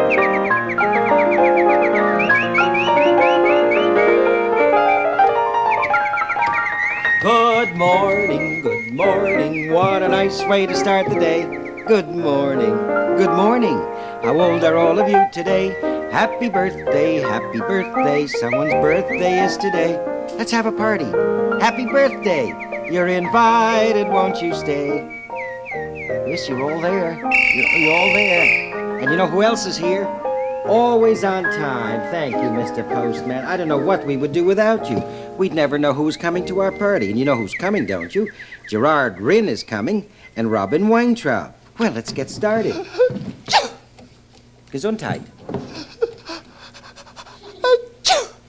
Good morning, what a nice way to start the day. Good morning, good morning. How old are all of you today? Happy birthday, someone's birthday is today. Let's have a party. Happy birthday, you're invited, won't you stay? Yes, you're all there. You're all there. And you know who else is here? Always on time. Thank you, Mr. Postman. I don't know what we would do without you. We'd never know who was coming to our party. And you know who's coming, don't you? Gerard Rinn is coming, and Robin Weintraub. Well, let's get started. Gesundheit.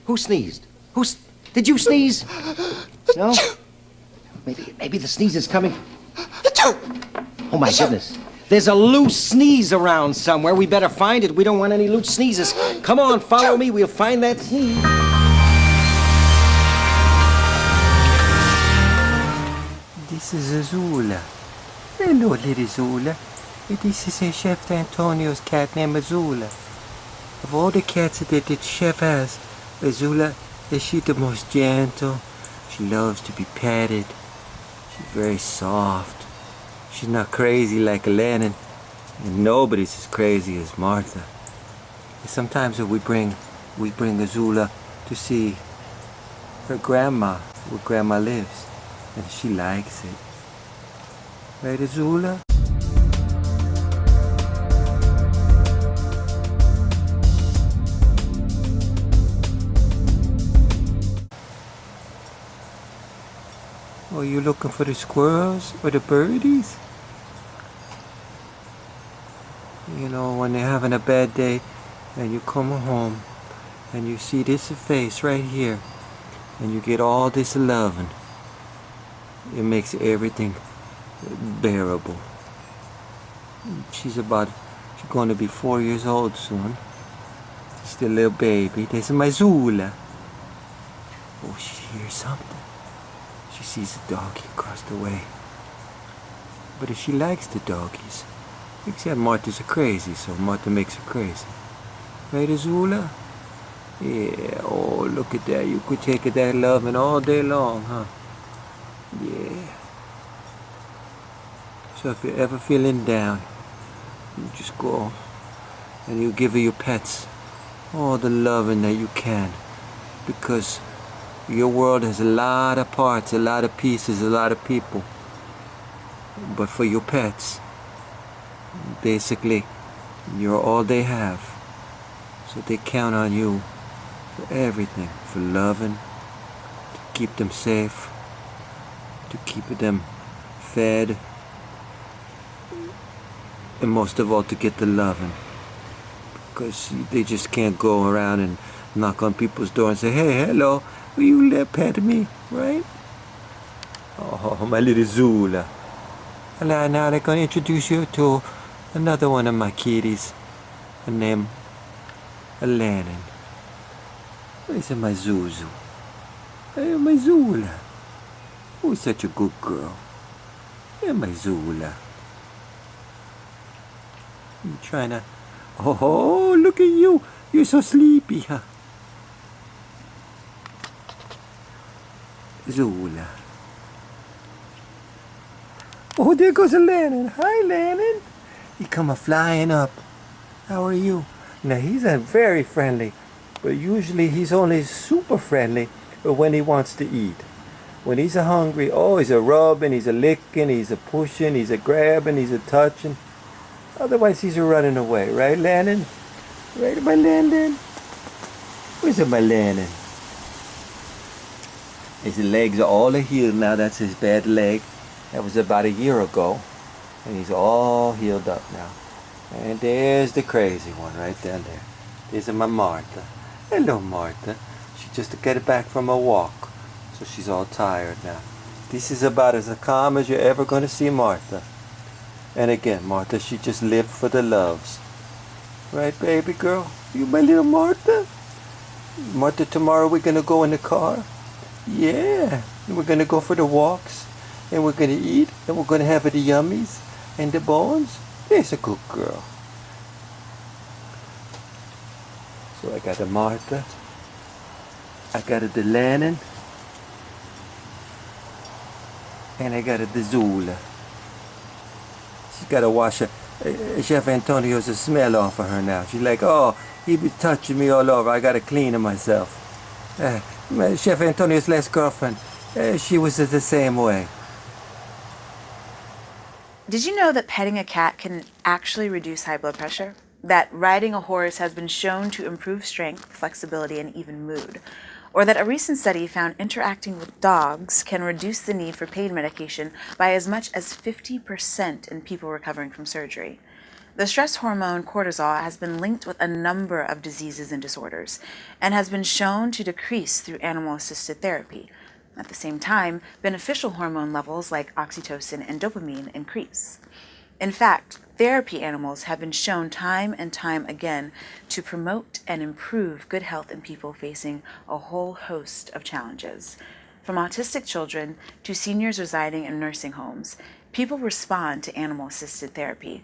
Who sneezed? Did you sneeze? No? Maybe the sneeze is coming. Oh, my goodness. There's a loose sneeze around somewhere. We better find it. We don't want any loose sneezes. Come on, follow me. We'll find that sneeze. This is Zula. Hello, little Zula. This is Chef Antonio's cat named Azula. Of all the cats that the chef has, Azula, she's the most gentle. She loves to be petted. She's very soft. She's not crazy like Lennon, and nobody's as crazy as Martha. And sometimes we bring Azula to see her grandma, where grandma lives, and she likes it. Right, Azula? Are you looking for the squirrels or the birdies? You know, when they're having a bad day and you come home and you see this face right here and you get all this loving, it makes everything bearable. She's going to be 4 years old soon. She's still a little baby. There's my Zula. Oh, she hears something. She sees a doggy across the way. But if she likes the doggies, except Martha's a crazy, so Martha makes her crazy. Right, Azula? Yeah, oh, look at that. You could take that loving all day long, huh? Yeah. So if you're ever feeling down, you just go and you give her your pets all the loving that you can, because your world has a lot of parts, a lot of pieces, a lot of people. But for your pets, basically, you're all they have. So they count on you for everything, for loving, to keep them safe, to keep them fed, and most of all, to get the loving. Because they just can't go around and knock on people's door and say, hey, hello, will you pet me, right? Oh, my little Zula. And now they're going to introduce you to another one of my kitties. Her name, Lennon. This is my Zuzu. Hey, my Zula. Oh, such a good girl. Hey, my Zula. You trying to... Oh, look at you. You're so sleepy, huh? Zula. Oh, there goes Lennon. Hi, Lennon. He come flying up. How are you? Now, he's very friendly, but usually he's only super friendly when he wants to eat. When he's hungry, oh, he's a rubbing, he's a licking, he's a pushing, he's a grabbing, he's a touching. Otherwise, he's a running away. Right, Lennon? Right, my Lennon? Where's my Lennon? His legs are all healed now. That's his bad leg. That was about a year ago. And he's all healed up now. And there's the crazy one right down there. There's my Martha. Hello, Martha. She just got back from a walk. So she's all tired now. This is about as calm as you're ever going to see Martha. And again, Martha, she just lived for the loves. Right, baby girl? You my little Martha? Martha, tomorrow we're going to go in the car. Yeah, we're going to go for the walks, and we're going to eat, and we're going to have the yummies and the bones. There's a good girl. So I got a Martha, I got a the Lennon, and I got a the Zula. She's got to wash her. Chef Antonio's a smell off of her now. She's like, oh, he be touching me all over. I got to clean her myself. Chef Antonio's last girlfriend, she was the same way. Did you know that petting a cat can actually reduce high blood pressure? That riding a horse has been shown to improve strength, flexibility, and even mood? Or that a recent study found interacting with dogs can reduce the need for pain medication by as much as 50% in people recovering from surgery? The stress hormone cortisol has been linked with a number of diseases and disorders, and has been shown to decrease through animal-assisted therapy. At the same time, beneficial hormone levels like oxytocin and dopamine increase. In fact, therapy animals have been shown time and time again to promote and improve good health in people facing a whole host of challenges. From autistic children to seniors residing in nursing homes, people respond to animal-assisted therapy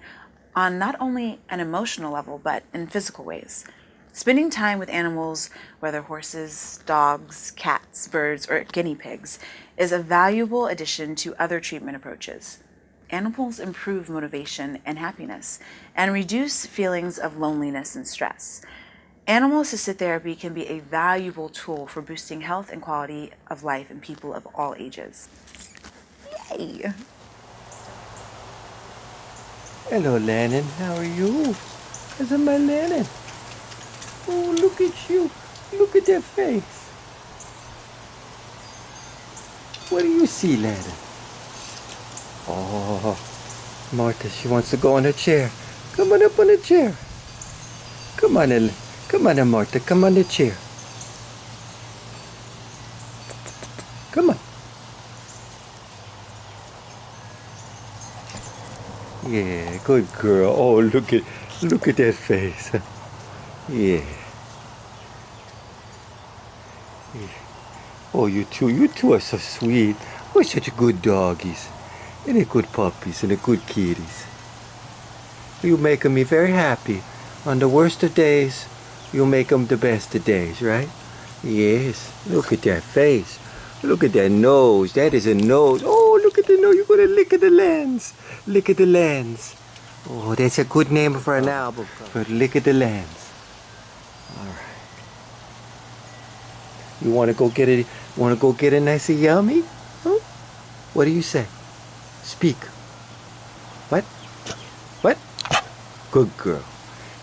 on not only an emotional level, but in physical ways. Spending time with animals, whether horses, dogs, cats, birds, or guinea pigs, is a valuable addition to other treatment approaches. Animals improve motivation and happiness, and reduce feelings of loneliness and stress. Animal-assisted therapy can be a valuable tool for boosting health and quality of life in people of all ages. Yay! Hello, Lennon. How are you? This is my Lennon. Oh, look at you. Look at that face. What do you see, Lennon? Oh, Martha, she wants to go on her chair. Come on up on the chair. Come on, Martha. Come on the chair. Come on. Yeah, good girl. Oh, look at that face. Yeah. Oh, you two are so sweet. We're such good doggies. And they're good puppies and they're good kitties. You make me very happy. On the worst of days, you make them the best of days, right? Yes. Look at that face. Look at that nose. That is a nose. Oh, look at the nose. You're going to lick at the lens. Lick at the lens. Oh, that's a good name for an album. For Lick at the Lens. All right. You want to go get it? Want to go get a nice yummy? Huh? What do you say? Speak. What? What? Good girl.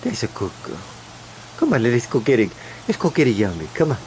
That's a good girl. Come on, let's go get it. Let's go get a yummy. Come on.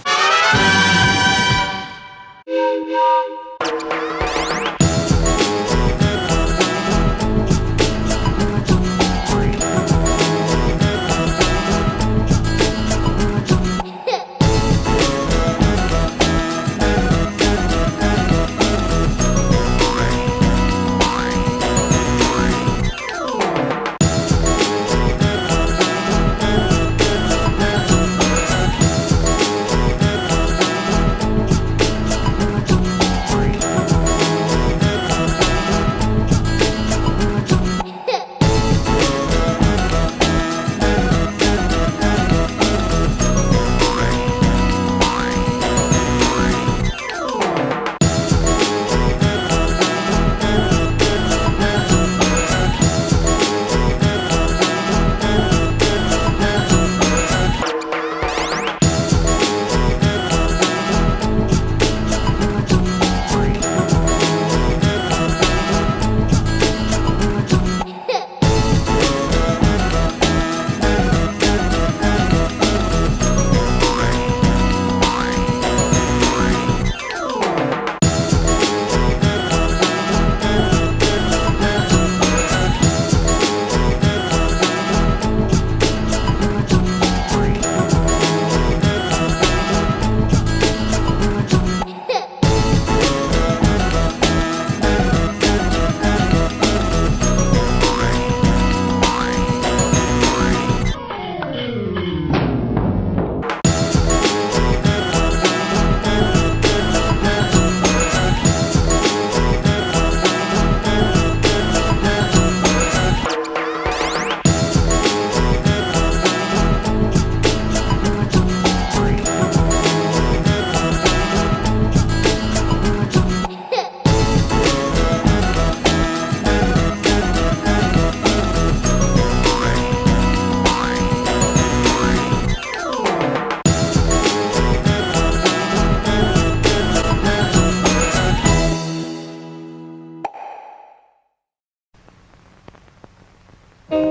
Uh-oh,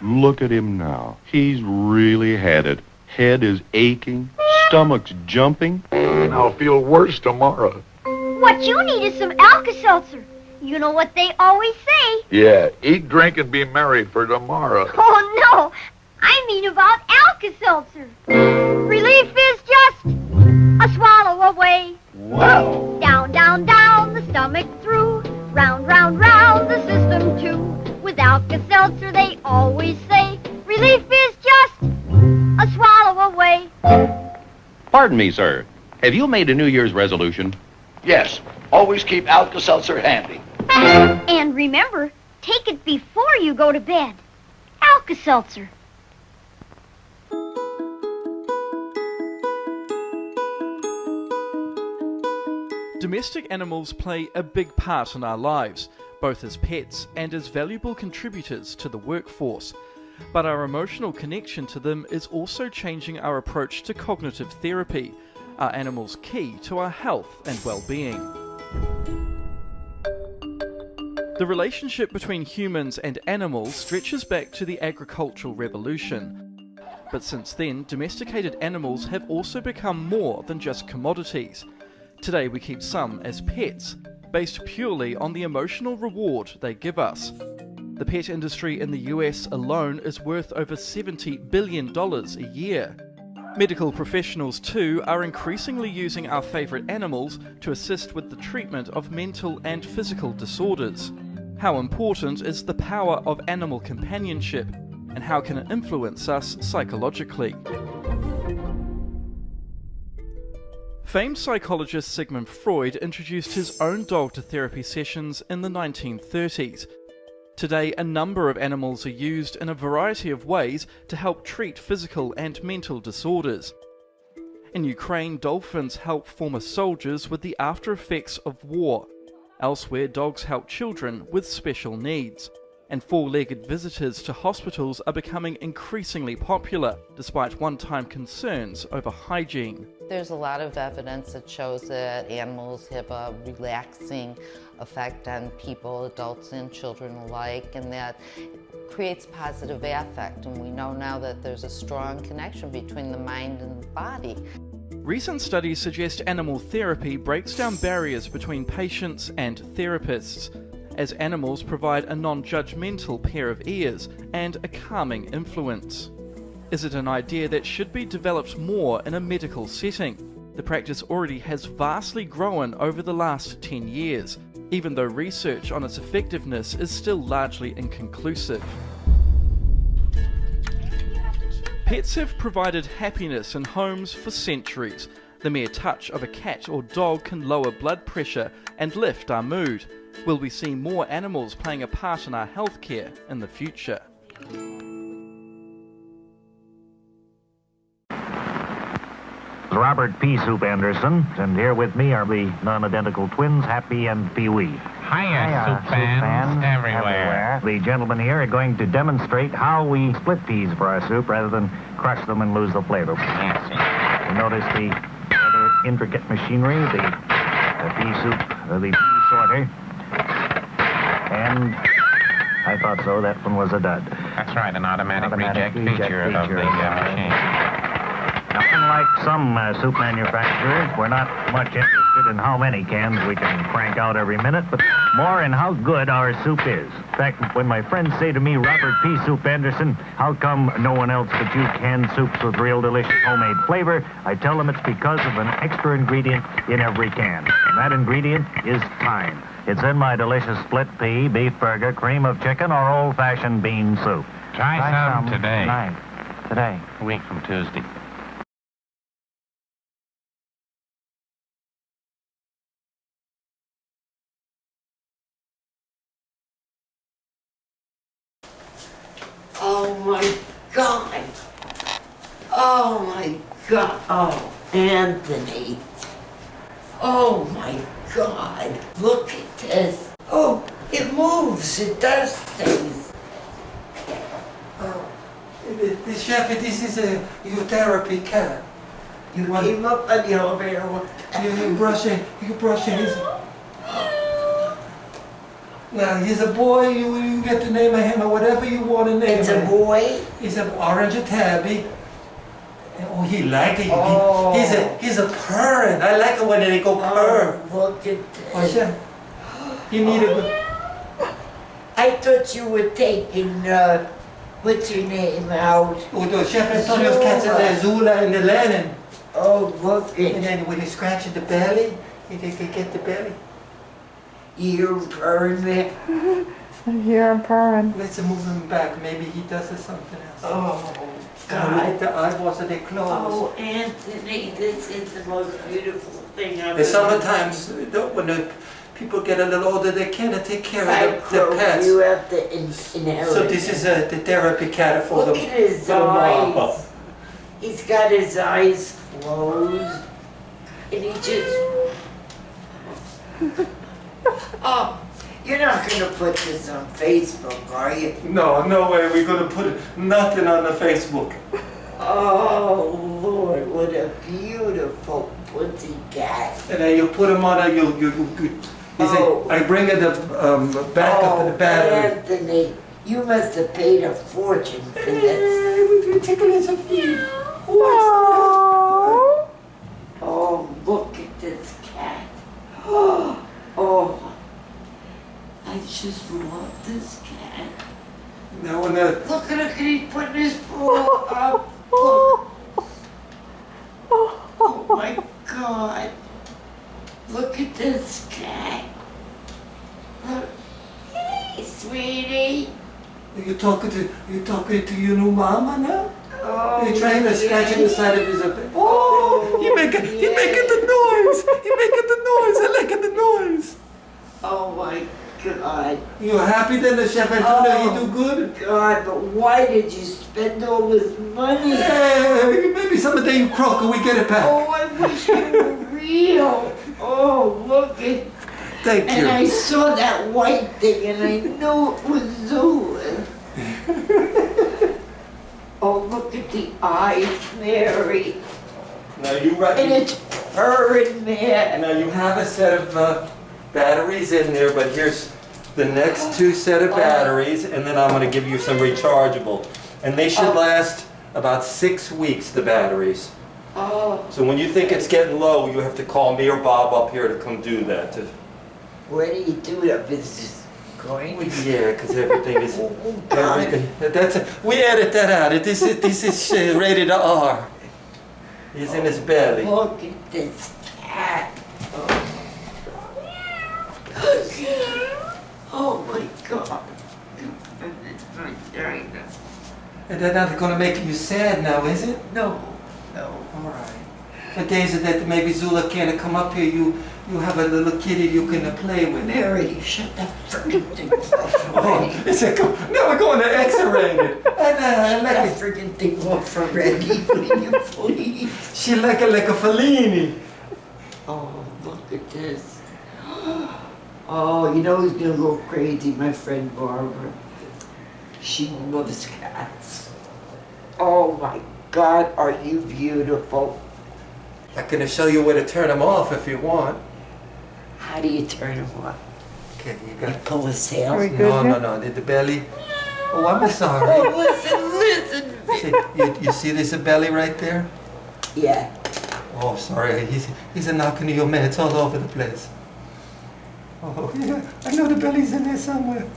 look at him now. He's really had it. Head is aching, stomach's jumping. And I'll feel worse tomorrow. What you need is some Alka-Seltzer. You know what they always say. Yeah, eat, drink, and be merry for tomorrow. Oh, no. I mean about Alka-Seltzer. Relief is just a swallow away. Wow. Down, down, down, the stomach through. Round, round, round, the system too. With Alka-Seltzer, they always say, relief is just a swallow away. Pardon me, sir. Have you made a New Year's resolution? Yes, always keep Alka-Seltzer handy. And remember, take it before you go to bed. Alka-Seltzer. Domestic animals play a big part in our lives, both as pets and as valuable contributors to the workforce. But our emotional connection to them is also changing our approach to cognitive therapy, are animals key to our health and well-being? The relationship between humans and animals stretches back to the agricultural revolution. But since then, domesticated animals have also become more than just commodities. Today we keep some as pets, based purely on the emotional reward they give us. The pet industry in the US alone is worth over $70 billion a year. Medical professionals too are increasingly using our favourite animals to assist with the treatment of mental and physical disorders. How important is the power of animal companionship, and how can it influence us psychologically? Famed psychologist Sigmund Freud introduced his own dog to therapy sessions in the 1930s. Today, a number of animals are used in a variety of ways to help treat physical and mental disorders. In Ukraine, dolphins help former soldiers with the after effects of war. Elsewhere, dogs help children with special needs. And four-legged visitors to hospitals are becoming increasingly popular, despite one-time concerns over hygiene. There's a lot of evidence that shows that animals have a relaxing effect on people, adults and children alike, and that creates positive affect. And we know now that there's a strong connection between the mind and the body. Recent studies suggest animal therapy breaks down barriers between patients and therapists, as animals provide a non-judgmental pair of ears and a calming influence. Is it an idea that should be developed more in a medical setting? The practice already has vastly grown over the last 10 years, even though research on its effectiveness is still largely inconclusive. Pets have provided happiness in homes for centuries. The mere touch of a cat or dog can lower blood pressure and lift our mood. Will we see more animals playing a part in our healthcare in the future? Robert P. Soup Anderson, and here with me are the non-identical twins, Happy and Pee-wee. Hiya, Soup fans everywhere. The gentlemen here are going to demonstrate how we split peas for our soup rather than crush them and lose the flavor. Yes, sir. You notice the rather intricate machinery, the pea soup, the pea sorter. And I thought so, that one was a dud. That's right, an automatic reject feature of the machine. Now, unlike some soup manufacturers, we're not much interested in how many cans we can crank out every minute, but more in how good our soup is. In fact, when my friends say to me, Robert P. Soup Anderson, how come no one else but you can soups with real delicious homemade flavor, I tell them it's because of an extra ingredient in every can. And that ingredient is thyme. It's in my delicious split pea, beef burger, cream of chicken, or old-fashioned bean soup. Try some today. Tonight. Today. A week from Tuesday. Oh my God. Oh my God. Oh, Anthony. Oh my God. Look at this. Oh, it moves. It does things. Oh, This chef, this is a therapy cat. You came up on the elevator. You brushing his. Now he's a boy. You get to name him or whatever you want to name him. It's a boy. He's an orange tabby. Oh, he like it. Oh. He's a purring. I like it when they go purr. Look at Oh, this. chef, you need a. I thought you were taking, what's her name out? Oh, the Chef Antonio's cats are there, Zula and the Lennon. Oh, look at. And then when they scratch at the belly, they can get the belly. You hear him purring there? I hear him purring. Let's move him back. Maybe he does something else. Oh, Look God. at the eyeballs of their clothes. Oh, Anthony, this is the most beautiful thing I've ever And sometimes, when the people get a little older, they can't take care of the pets. You have to inherit. So this is the therapy cat for Look the at his for the mom. eyes. He's got his eyes closed. And he just... Oh, you're not going to put this on Facebook, are you? No way. We're gonna put nothing on the Facebook. Oh, Lord, what a beautiful pussy cat. And then you put him on a I bring it the backup of the battery. Anthony, you must have paid a fortune for this. We're tickling some feet. Oh, look at this cat. Oh, I just love this cat. Now when Look at he's putting his paw up. Look. Oh my God. Look at this cat. Look. Hey, sweetie. you talking to your new mama now? Oh, You're trying to scratch yeah. the side of his face. Oh, he making the noise. He making the noise. I like the noise. Oh my God. You happy then, the Chef Antonio? You do good? God, but why did you spend all this money? Hey, maybe someday you croak and we get it back. Oh, I wish you were real. Oh, look at. Thank you. And I saw that white thing and I knew it was Zula. Oh, look at the eyes, Mary. Now you right. And it's purring there. Now you have a set of batteries in there, but here's the next two set of batteries, and then I'm going to give you some rechargeable. And they should last about 6 weeks, the batteries. Oh. So when you think it's getting low, you have to call me or Bob up here to come do that. Where do you do that business? Going? Yeah, because everything is... God. We edit that out. This is rated R. He's in his belly. Look at this cat. Oh my God. And they're not going to make you sad now, is it? No. All right. For days that maybe Zula can't come up here, you have a little kitty you can play with. Mary, shut that freaking thing off Oh, it's a now we're going to X-rated. I like that it. freaking thing off already, will you please? She like a Fellini. Oh, look at this. Oh, you know who's gonna go crazy? My friend Barbara. She loves cats. Oh my God, are you beautiful? I can show you where to turn them off if you want. How do you turn them on? Okay, you got Pull the sail? No, the belly. Oh, I'm sorry. Oh, listen. See, you see this belly right there? Yeah. Oh, sorry. He's knocking your meds all over the place. Oh, yeah. I know the belly's in there somewhere.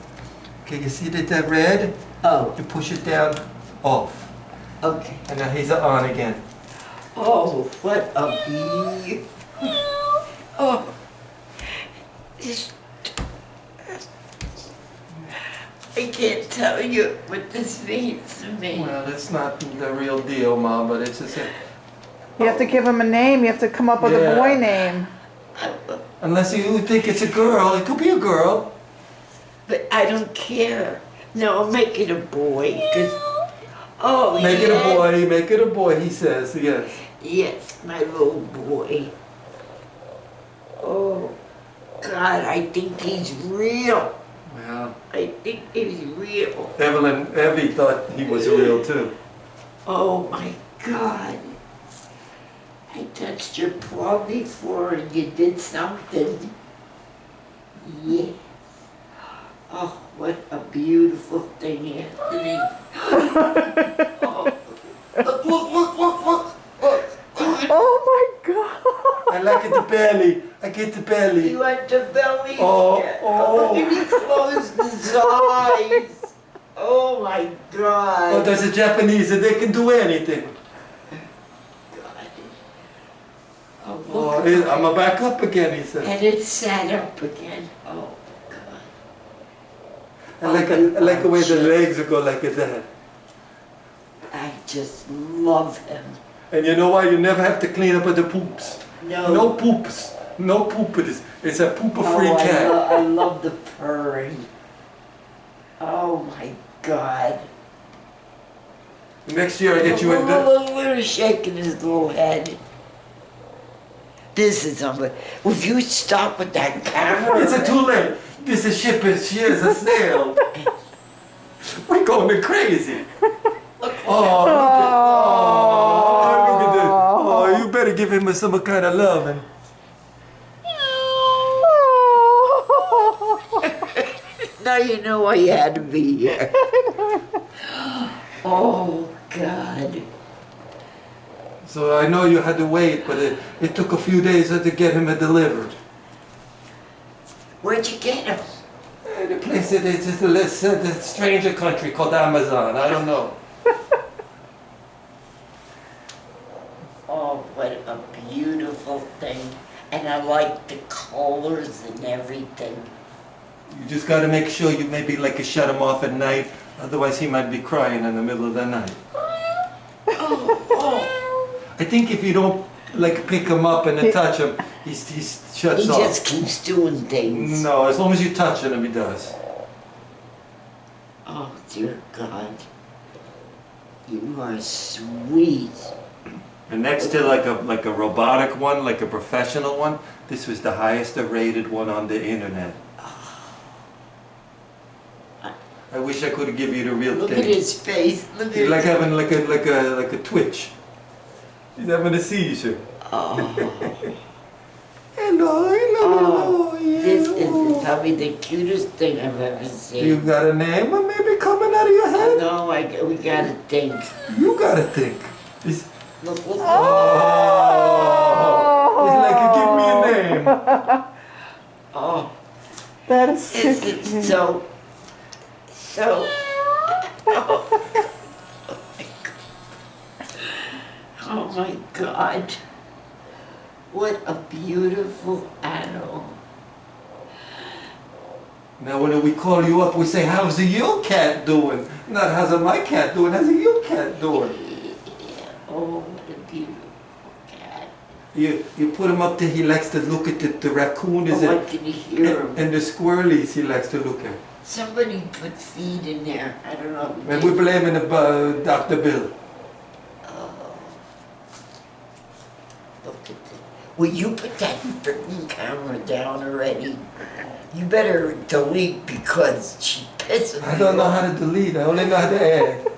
Okay, you see that red? Oh. You push it down, off. Okay. And now he's on again. Oh, what a bee. Oh. I can't tell you what this means to me. Well, it's not the real deal, Mom, but it's just You have to give him a name. You have to come up with a boy name. Unless you think it's a girl. It could be a girl. But I don't care. No, make it a boy. Make it a boy, he says, yes. Yes, my little boy. Oh, God, I think he's real. Well, I think he's real. Evie thought he was real too. Oh my God. I touched your paw before and you did something. Yes. Oh, what a beautiful thing, Anthony. Oh, look. Oh my God. I like it the belly. I get the belly. You want the belly? Oh. Look at he closed his eyes. Oh my God. Oh, there's a Japanese and they can do anything. Oh, I'm a back up again, he said. and it sat up again. Oh God. I like the way the legs go like that. I just love him. And you know why? You never have to clean up with the poops. No. No poops. No poop it is. It's a pooper-free cat. I love the purring. Oh my God. Next year I get you a... Look, shaking his little head. This is unbelievable. If you stop with that camera... It's too late. This is ship and she is a snail. We're going crazy. Look at this. Oh, you better give him some kind of loving. Now you know why you had to be here. Oh, God. So I know you had to wait, but it took a few days to get him delivered. Where'd you get him? The place, it's a stranger country called Amazon. I don't know. Oh, what a beautiful thing. And I like the colors and everything. You just got to make sure you maybe like shut him off at night. Otherwise he might be crying in the middle of the night. I think if you don't like pick him up and then touch him, he shuts off. He just keeps doing things. No, as long as you touch him, he does. Oh, dear God. You are sweet. And next to like a robotic one, like a professional one, this was the highest rated one on the internet. I wish I could give you the real Look thing. at his face. Look at like having like a twitch. He's having a seizure. Oh. Hello. This is probably the cutest thing I've ever seen. You got a name or maybe coming out of your head? No, we gotta think. You gotta think. Look. He's like, give me a name. Oh. That is so. Oh my God. What a beautiful animal. Now when we call you up, we say, how's your cat doing? Not how's my cat doing, how's your cat doing? Oh, what a beautiful cat. You put him up there, he likes to look at the raccoon. I can hear him. And the squirrelies he likes to look at. Somebody put feed in there. I don't know. And we're blaming Dr. Bill. Look at this. Will you put that freaking camera down already? You better delete because she pisses me I don't know off. how to delete, I only know how to add.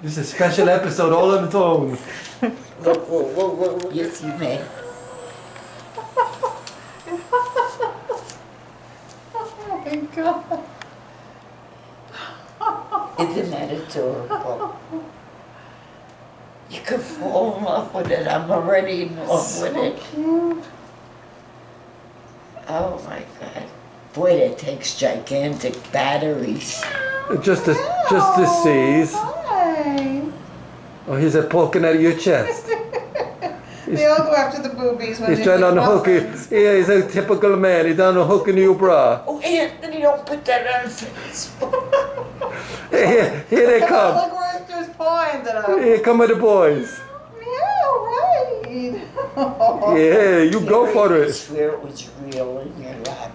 This is a special episode all on its own. Look. Yes, you may. Oh my God. Isn't that adorable? You could fall in love with it. I'm already in love with it. Cute. Oh my God. Boy, that takes gigantic batteries. Just to seize. Hi. Oh, he's poking out of your chest. They all go after the boobies when He's they trying get to hook you. muffins. Yeah, he's a typical man. He's trying to hook into your bra. Oh, Anthony, don't put that on Facebook. Here they come. Look where his paw ended up. Here come the boys. Yeah, right. Yeah, you go for I it. swear it was real in your lap.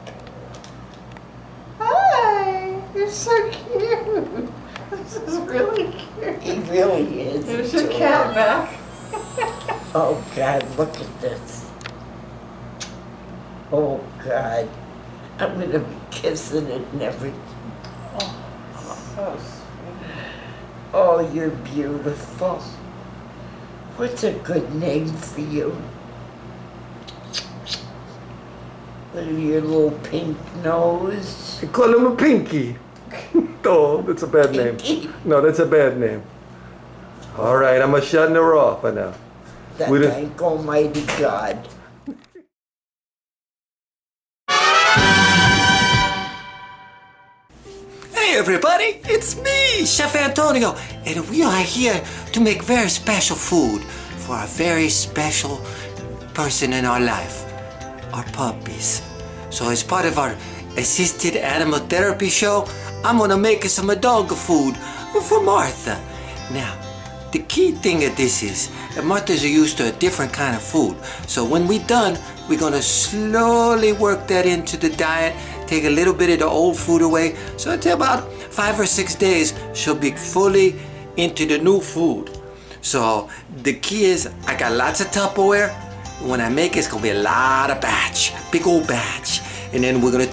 Hi. You're so cute. This is really cute. He really is. There's your cat back. Oh God, look at this. Oh God. I'm gonna be kissing it and everything. Oh, so sweet. Oh, you're beautiful. What's a good name for you? What are your little pink nose? You call him a Pinky. Oh, that's a bad name. No, that's a bad name. All right, I'm shutting her off for now. Thank Almighty God. Hey everybody, it's me, Chef Antonio, and we are here to make very special food for a very special person in our life, our puppies. So as part of our assisted animal therapy show, I'm gonna make some dog food for Martha. Now, the key thing of this is that Marthas are used to a different kind of food. So when we're done, we're gonna slowly work that into the diet, take a little bit of the old food away. So until about 5 or 6 days, she'll be fully into the new food. So the key is I got lots of Tupperware. When I make it, it's gonna be a lot of batch, big old batch. And then we're gonna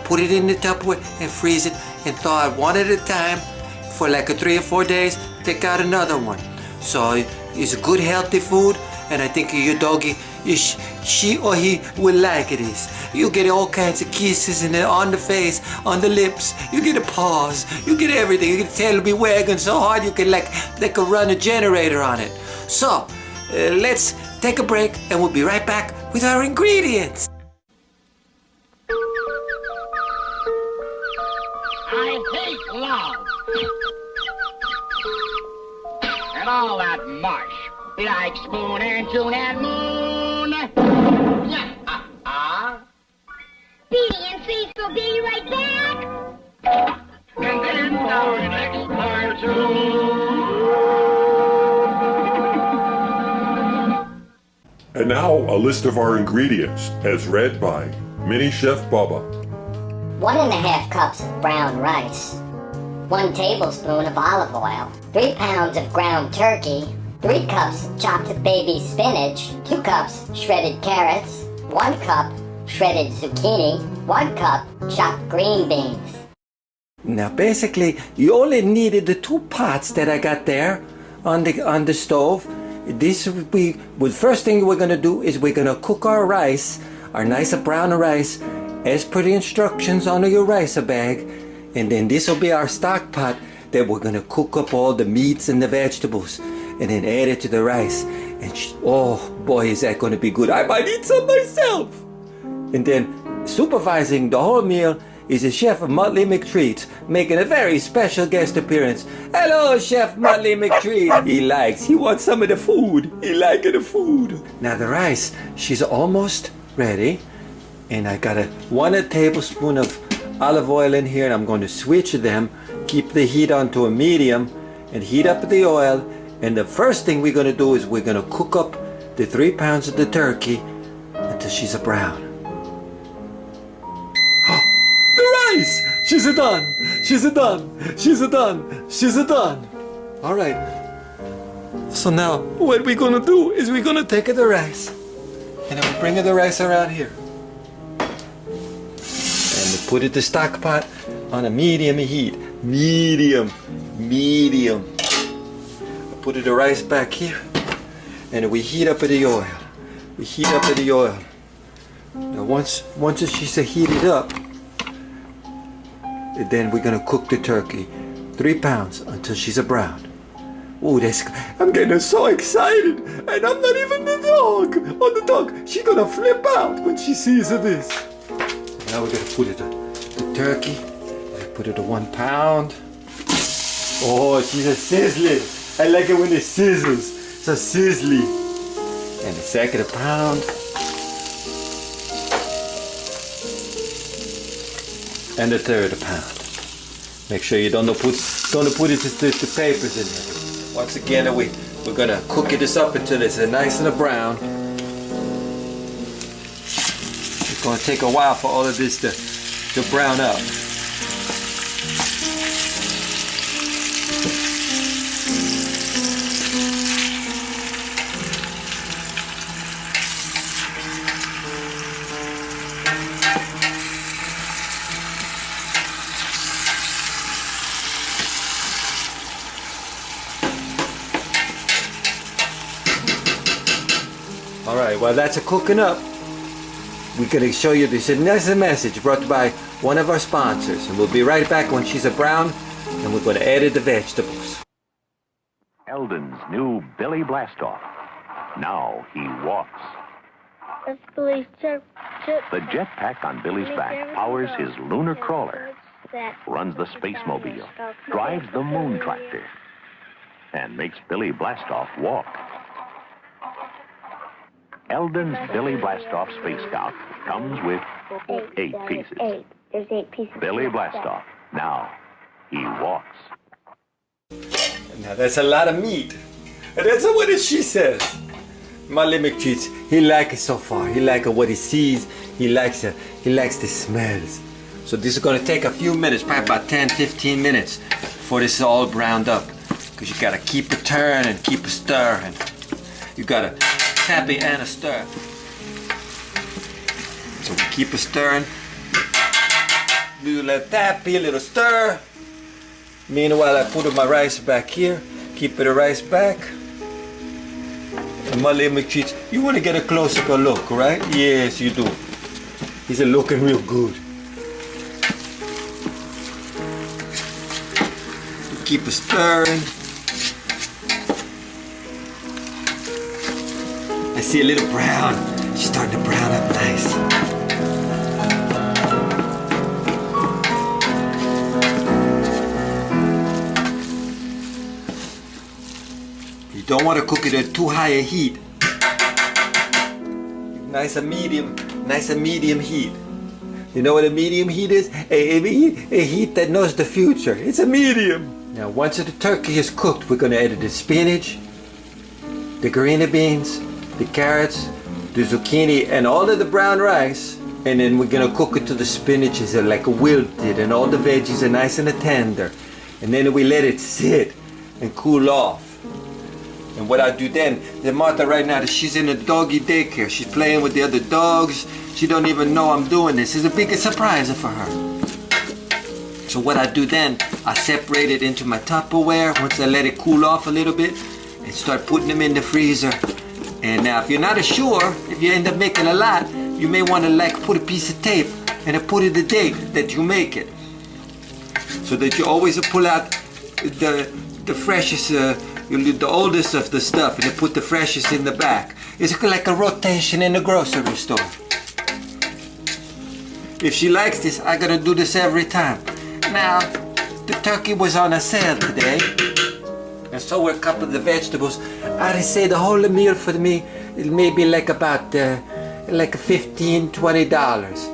put it in the Tupperware and freeze it and thaw it one at a time for like 3 or 4 days, take out another one. So it's a good healthy food, and I think your doggy, she or he will like it. You get all kinds of kisses on the face, on the lips, you get a paws, you get everything. You can tail be wagging so hard you can like run a generator on it. So let's take a break and we'll be right back with our ingredients. I hate love. And all that mush, like Spoon and Tune and Moon. Petey and Cease will be right back. And then our next cartoon. And now a list of our ingredients, as read by Mini Chef Bubba. 1½ cups of brown rice, 1 tablespoon of olive oil, 3 pounds of ground turkey, 3 cups chopped baby spinach, 2 cups shredded carrots, 1 cup shredded zucchini, 1 cup chopped green beans. Now basically, you only needed the 2 pots that I got there on the stove. First thing we're gonna do is we're gonna cook our rice, our nice brown rice, as per the instructions on your rice bag, and then this will be our stock pot that we're gonna cook up all the meats and the vegetables, and then add it to the rice. And oh boy, is that gonna be good! I might eat some myself. And then supervising the whole meal is the chef of Muttley McTreats, making a very special guest appearance. Hello, Chef Muttley McTreat. He wants some of the food. He likes the food. Now the rice, she's almost ready. And I got 1 tablespoon of olive oil in here, and I'm going to switch them, keep the heat on to a medium, and heat up the oil. And the first thing we're going to do is we're going to cook up the 3 pounds of the turkey until she's a brown. Nice! She's a done! She's a done! She's a done! She's a done! Alright. So now, what we're gonna do is we're gonna take the rice. And then we bring the rice around here. And we put it the stock pot on a medium heat. Medium. Put the rice back here. And we heat up the oil. Now once she's heated up, then we're gonna cook the turkey, 3 pounds, until she's a brown. Ooh, I'm getting so excited, and I'm not even the dog. Oh, the dog, she's gonna flip out when she sees this. Now we're gonna put the turkey. Put it to 1 pound. Oh, she's a sizzling. I like it when it sizzles. It's a sizzly. And the second pound. And the 3rd pound. Make sure you don't put the papers in there. Once again, we're gonna cook this up until it's nice and brown. It's gonna take a while for all of this to brown up. All right, while that's cooking up, we're gonna show you this nice message brought by one of our sponsors, and we'll be right back when she's brown, and we're gonna add in the vegetables. Eldon's new Billy Blastoff. Now he walks. That's Billy's jet. The jetpack on Billy's back powers his lunar crawler, runs the space-mobile, drives the moon tractor, and makes Billy Blastoff walk. Eldon's Billy Blastoff Space Scout comes with 8 pieces. There's 8 pieces. Billy Blastoff. Now he walks. Now that's a lot of meat. And that's what she says. Molly McTreats, he likes it so far. He likes what he sees. He likes it. He likes the smells. So this is going to take a few minutes, probably about 10-15 minutes before this is all browned up. Because you got to keep it turning, keep it stirring. You got to tap it and a stir. So we keep it stirring. Little tappy, a little stir. Meanwhile, I put my rice back here. Keep the rice back. And my little McTreats, you want to get a close-up look, right? Yes, you do. He's looking real good. Keep it stirring. I see a little brown. She's starting to brown up nice. You don't want to cook it at too high a heat. Nice and medium heat. You know what a medium heat is? A heat that knows the future. It's a medium. Now once the turkey is cooked, we're going to add the spinach, the green beans, the carrots, the zucchini, and all of the brown rice. And then we're going to cook it till the spinach is like wilted and all the veggies are nice and tender. And then we let it sit and cool off. And what I do then, Martha right now, she's in a doggy daycare. She's playing with the other dogs. She don't even know I'm doing this. It's a big surprise for her. So what I do then, I separate it into my Tupperware once I let it cool off a little bit and start putting them in the freezer. And now if you're not sure, if you end up making a lot, you may want to like put a piece of tape and put in the date that you make it. So that you always pull out the freshest, the oldest of the stuff and then put the freshest in the back. It's like a rotation in the grocery store. If she likes this, I gotta do this every time. Now, the turkey was on a sale today, and so were a couple of the vegetables. I'd say the whole meal for me, it may be like about like $15-20.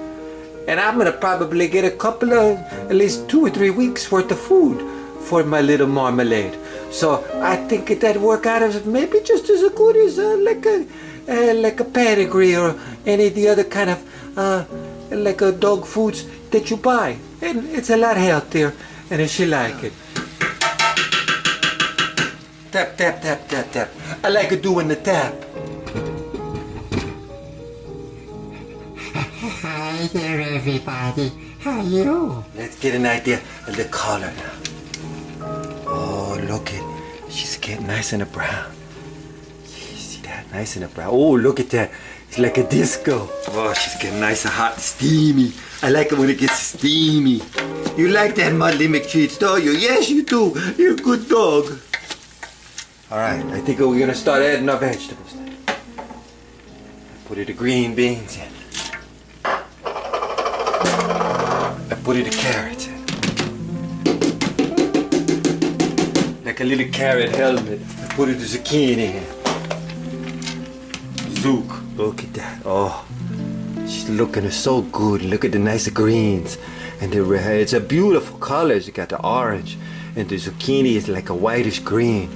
And I'm gonna probably get a couple of, at least 2 or 3 weeks worth of food for my little marmalade. So I think that'd work out as maybe just as good as like a pedigree or any of the other kind of like dog foods that you buy. And it's a lot healthier, and she like it. Tap, tap, tap, tap, tap. I like doing the tap. Hi there, everybody. How are you? Let's get an idea of the color now. Oh, look it. She's getting nice and brown. You see that? Nice and brown. Oh, look at that. It's like a disco. Oh, she's getting nice and hot and steamy. I like it when it gets steamy. You like that Mudley McTreats, don't you? Yes, you do. You're a good dog. All right, I think we're gonna start adding our vegetables now. Put the green beans in. I put the carrots in. Like a little carrot helmet. I put the zucchini in. Zook, look at that. Oh, she's looking so good. Look at the nice greens. And the red, it's a beautiful colors. You got the orange. And the zucchini is like a whitish green.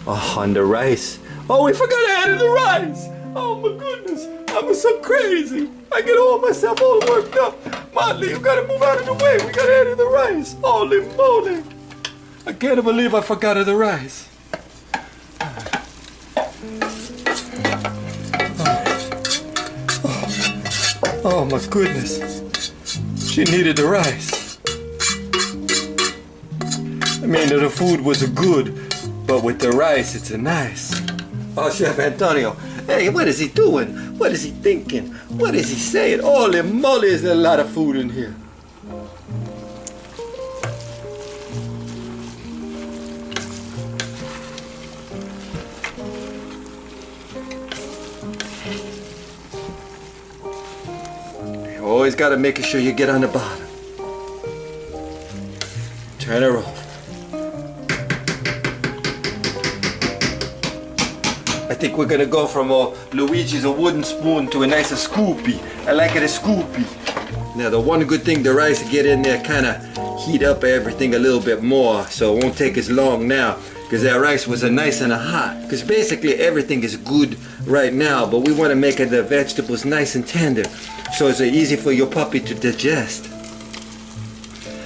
Oh, and the rice. Oh, we forgot to add in the rice. Oh my goodness. I'm so crazy. I get all myself all worked up. Motley, you gotta move out of the way. We gotta add in the rice. Holy moly. I can't believe I forgot the rice. Oh my goodness. She needed the rice. I mean, the food was good, but with the rice, it's a nice. Oh, Chef Antonio, Hey, what is he doing? What is he thinking? What is he saying? Holy moly, is there a lot of food in here. You always got to make sure you get on the bottom. Turn her over. I think we're gonna go from Luigi's a wooden spoon to a nicer scoopy. I like it a scoopy. Now the one good thing, the rice get in there kind of heat up everything a little bit more, so it won't take as long now, because that rice was a nice and a hot. Because basically everything is good right now, but we want to make the vegetables nice and tender, so it's easy for your puppy to digest.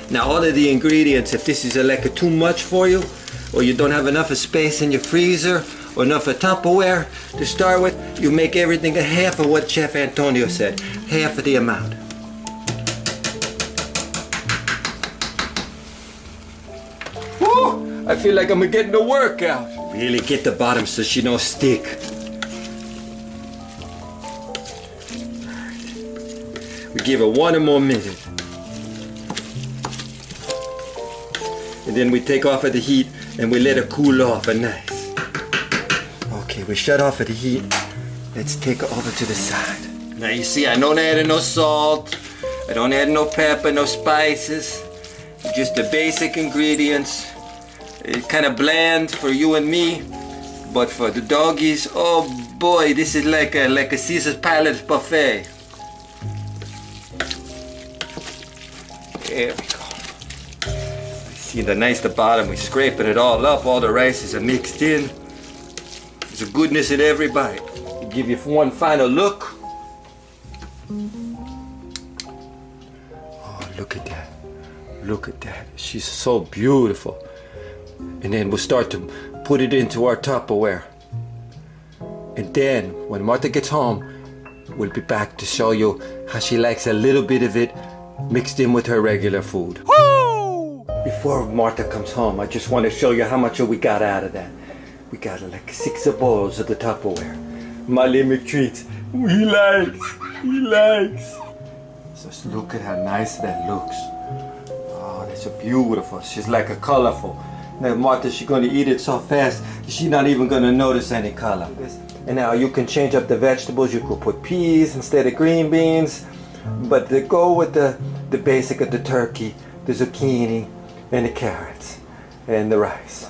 Now all of the ingredients, if this is like too much for you, or you don't have enough space in your freezer, or enough of Tupperware to start with, you make everything a half of what Chef Antonio said, half of the amount. Woo! I feel like I'm getting a workout. Really get the bottom so she don't stick. We give her 1 more minute. And then we take off of the heat and we let her cool off a nice. Okay, we shut off of the heat. Let's take her over to the side. Now you see, I don't add no salt. I don't add no pepper, no spices. Just the basic ingredients. It's kind of bland for you and me, but for the doggies, oh boy, this is like a Caesar's Palace buffet. There we go. See the nice the bottom, we scraping it all up. All the rices are mixed in. There's a goodness in every bite. I'll give you one final look. Oh, look at that. Look at that. She's so beautiful. And then we'll start to put it into our Tupperware. And then, when Martha gets home, we'll be back to show you how she likes a little bit of it mixed in with her regular food. Woo! Before Martha comes home, I just want to show you how much we got out of that. We got like 6 bowls of the Tupperware. Molly McTreats. He likes. Just look at how nice that looks. Oh, that's so beautiful. She's like a colorful. Now Martha, she's gonna eat it so fast, she's not even gonna notice any color. And now you can change up the vegetables. You could put peas instead of green beans. But they go with the basic of the turkey, the zucchini, and the carrots, and the rice.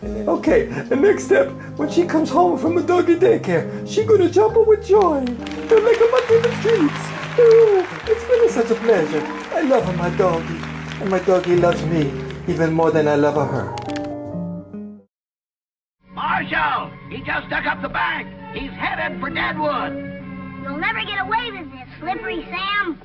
Okay, the next step, when she comes home from a doggy daycare, she's gonna jump up with joy. They're like a monkey in the streets. Oh, it's been such a pleasure. I love my doggy, and my doggy loves me even more than I love her. Marshal, he just dug up the bank. He's headed for Deadwood. You'll never get away with this, Slippery Sam.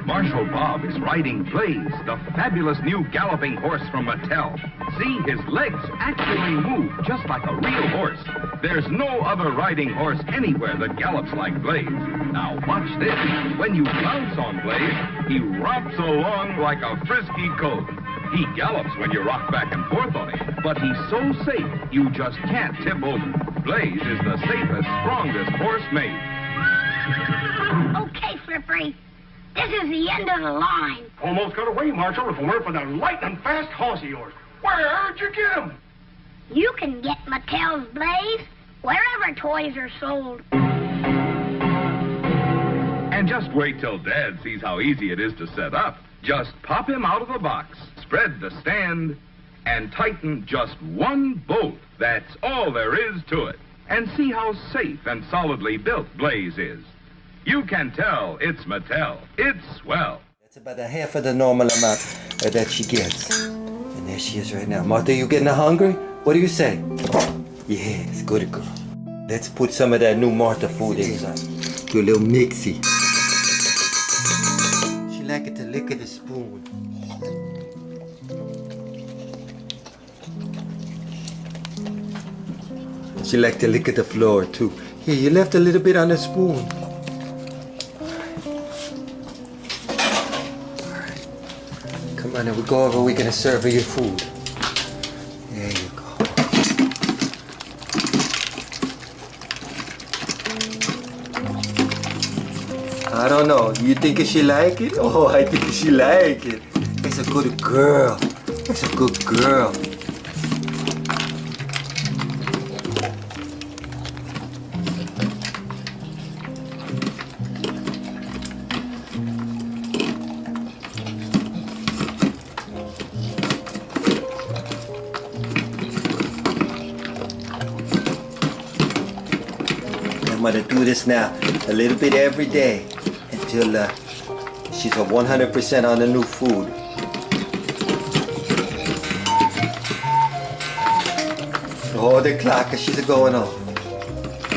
Marshal Bob is riding Blaze, the fabulous new galloping horse from Mattel. See, his legs actually move just like a real horse. There's no other riding horse anywhere that gallops like Blaze. Now watch this. When you bounce on Blaze, he romps along like a frisky colt. He gallops when you rock back and forth on him, but he's so safe you just can't tip over. Blaze is the safest, strongest horse made. Okay, Slippery. This is the end of the line. Almost got away, Marshal, if it weren't for that lightning fast horse of yours. Where'd you get him? You can get Mattel's Blaze wherever toys are sold. And just wait till Dad sees how easy it is to set up. Just pop him out of the box, spread the stand, and tighten just one bolt. That's all there is to it. And see how safe and solidly built Blaze is. You can tell it's Mattel. It's swell. That's about a half of the normal amount that she gets. And there she is right now. Martha, you getting hungry? What do you say? Yes, good girl. Let's put some of that new Martha food inside. Do a little mixy. She like it to lick at the spoon. She like to lick at the floor too. Here, you left a little bit on the spoon. Come on, now we go over, we're gonna serve her your food. There you go. I don't know. You think she like it? Oh, I think she like it. It's a good girl. It's a good girl. I'm gonna do this now a little bit every day until she's a 100% on the new food. Oh, the clock, she's going off.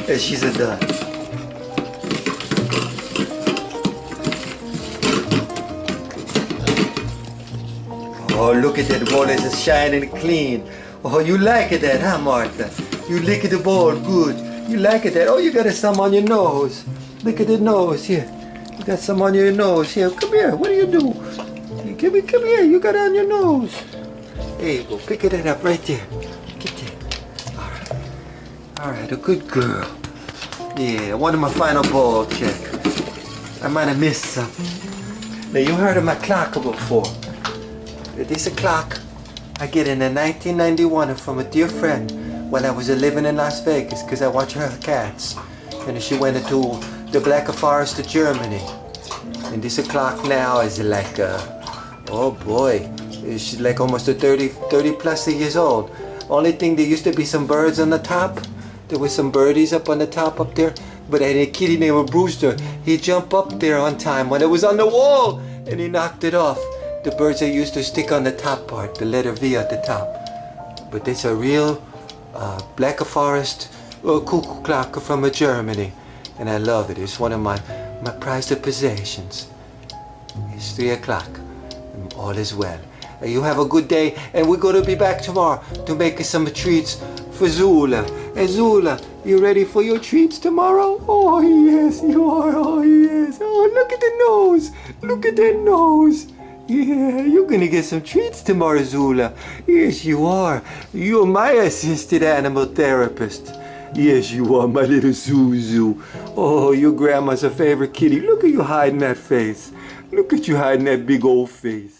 And she's done. Oh, look at that bowl, it's shining clean. Oh, you like it that, huh, Martha? You lick the bowl, good. You like it that? Oh, you got some on your nose. Look at the nose here. You got some on your nose here. Come here. What do you do? Come here. You got it on your nose. There you go. Pick it up right there. Get there. All right. All right. A good girl. Yeah. One of my final ball check. I might have missed something. Now you heard of my clock before. This a clock I get in 1991 from a dear friend. When I was living in Las Vegas, because I watch her cats. And she went into the Black Forest of Germany. And this clock now is like, oh boy, she's like almost 30 plus years old. Only thing, there used to be some birds on the top. There was some birdies up on the top up there. But I had a kitty named Brewster. He jumped up there on time when it was on the wall. And he knocked it off. The birds that used to stick on the top part, the letter V at the top. But it's a real Black Forest cuckoo clock from Germany, and I love it. It's one of my prized possessions. It's 3 o'clock, and all is well. You have a good day, and we're going to be back tomorrow to make some treats for Zula. And Zula, you ready for your treats tomorrow? Oh yes, you are. Oh yes. Oh, look at the nose. Look at that nose. Yeah, you're gonna get some treats tomorrow, Zula. Yes, you are. You're my assisted animal therapist. Yes, you are, my little Zuzu. Oh, your grandma's a favorite kitty. Look at you hiding that face. Look at you hiding that big old face.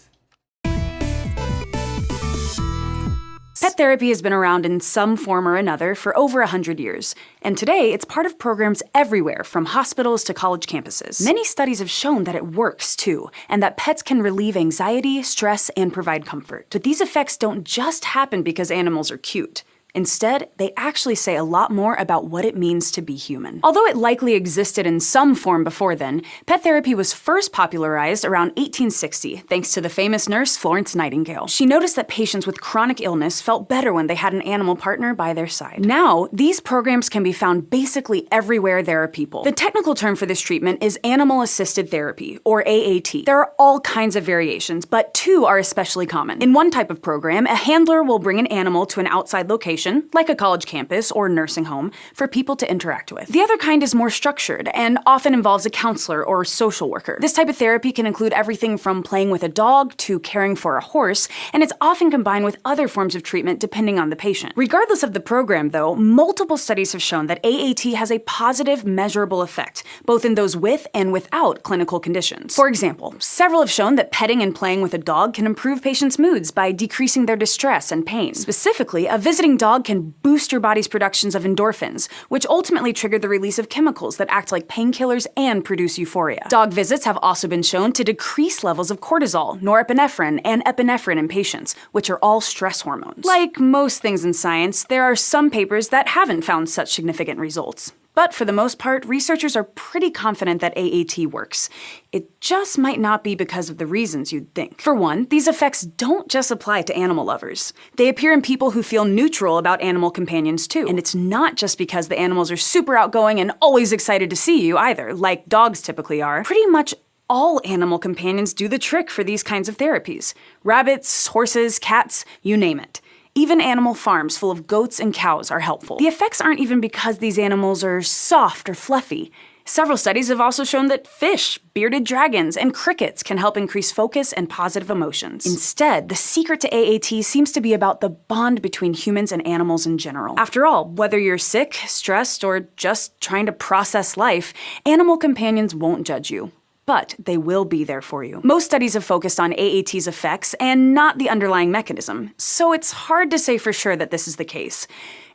Pet therapy has been around in some form or another for over 100 years, and today it's part of programs everywhere, from hospitals to college campuses. Many studies have shown that it works too, and that pets can relieve anxiety, stress, and provide comfort. But these effects don't just happen because animals are cute. Instead, they actually say a lot more about what it means to be human. Although it likely existed in some form before then, pet therapy was first popularized around 1860 thanks to the famous nurse Florence Nightingale. She noticed that patients with chronic illness felt better when they had an animal partner by their side. Now, these programs can be found basically everywhere there are people. The technical term for this treatment is animal-assisted therapy, or AAT. There are all kinds of variations, but 2 are especially common. In one type of program, a handler will bring an animal to an outside location, like a college campus or nursing home, for people to interact with. The other kind is more structured and often involves a counselor or social worker. This type of therapy can include everything from playing with a dog to caring for a horse, and it's often combined with other forms of treatment depending on the patient. Regardless of the program, though, multiple studies have shown that AAT has a positive, measurable effect, both in those with and without clinical conditions. For example, several have shown that petting and playing with a dog can improve patients' moods by decreasing their distress and pain. Specifically, a visiting dog can boost your body's productions of endorphins, which ultimately trigger the release of chemicals that act like painkillers and produce euphoria. Dog visits have also been shown to decrease levels of cortisol, norepinephrine, and epinephrine in patients, which are all stress hormones. Like most things in science, there are some papers that haven't found such significant results. But for the most part, researchers are pretty confident that AAT works. It just might not be because of the reasons you'd think. For one, these effects don't just apply to animal lovers. They appear in people who feel neutral about animal companions too. And it's not just because the animals are super outgoing and always excited to see you either, like dogs typically are. Pretty much all animal companions do the trick for these kinds of therapies. Rabbits, horses, cats, you name it. Even animal farms full of goats and cows are helpful. The effects aren't even because these animals are soft or fluffy. Several studies have also shown that fish, bearded dragons, and crickets can help increase focus and positive emotions. Instead, the secret to AAT seems to be about the bond between humans and animals in general. After all, whether you're sick, stressed, or just trying to process life, animal companions won't judge you. but they will be there for you. Most studies have focused on AAT's effects and not the underlying mechanism, so it's hard to say for sure that this is the case.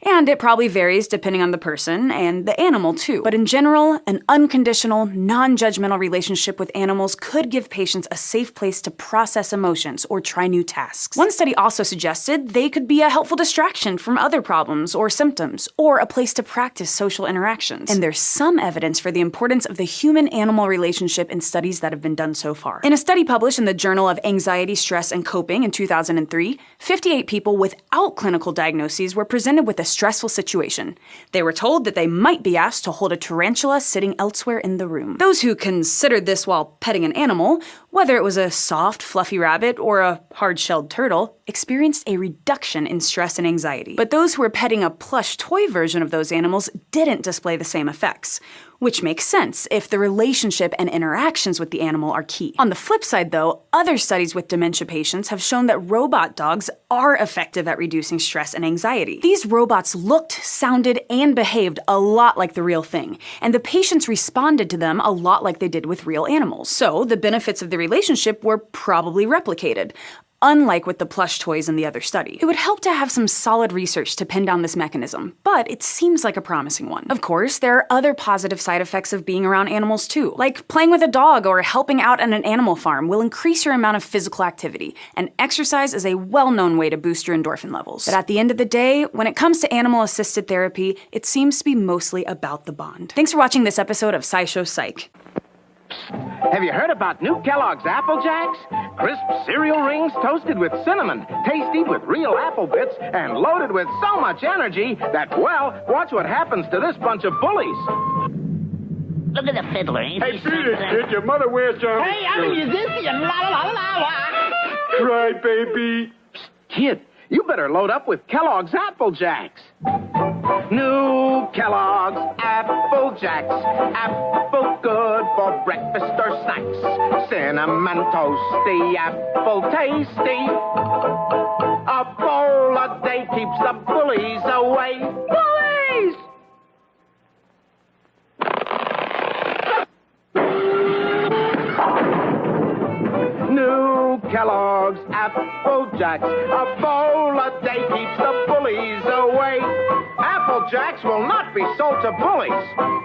And it probably varies depending on the person and the animal too. But in general, an unconditional, non-judgmental relationship with animals could give patients a safe place to process emotions or try new tasks. One study also suggested they could be a helpful distraction from other problems or symptoms, or a place to practice social interactions. And there's some evidence for the importance of the human-animal relationship in studies that have been done so far. In a study published in the Journal of Anxiety, Stress, and Coping in 2003, 58 people without clinical diagnoses were presented with a stressful situation. They were told that they might be asked to hold a tarantula sitting elsewhere in the room. Those who considered this while petting an animal, whether it was a soft, fluffy rabbit or a hard-shelled turtle, experienced a reduction in stress and anxiety. But those who were petting a plush toy version of those animals didn't display the same effects. Which makes sense if the relationship and interactions with the animal are key. On the flip side though, other studies with dementia patients have shown that robot dogs are effective at reducing stress and anxiety. These robots looked, sounded, and behaved a lot like the real thing, and the patients responded to them a lot like they did with real animals. So the benefits of the relationship were probably replicated, unlike with the plush toys in the other study. It would help to have some solid research to pin down this mechanism, but it seems like a promising one. Of course, there are other positive side effects of being around animals too, like playing with a dog or helping out at an animal farm will increase your amount of physical activity, and exercise is a well-known way to boost your endorphin levels. But at the end of the day, when it comes to animal-assisted therapy, it seems to be mostly about the bond. Thanks for watching this episode of SciShow Psych. Have you heard about new Kellogg's Apple Jacks? Crisp cereal rings toasted with cinnamon, tasty with real apple bits, and loaded with so much energy that, well, watch what happens to this bunch of bullies. Look at the fiddler. Ain't Hey, beat it, kid. Your mother wears your... Hey, I'm a musician. La la la la la. Cry, baby. Kid, you better load up with Kellogg's Apple Jacks. New Kellogg's Apple Jacks. Apple good for breakfast or snacks. Cinnamon toasty, apple tasty. A bowl a day keeps the bullies away. Bullies! New Kellogg's Apple Jacks. A bowl a day keeps the bullies away. Apple Jacks will not be sold to bullies.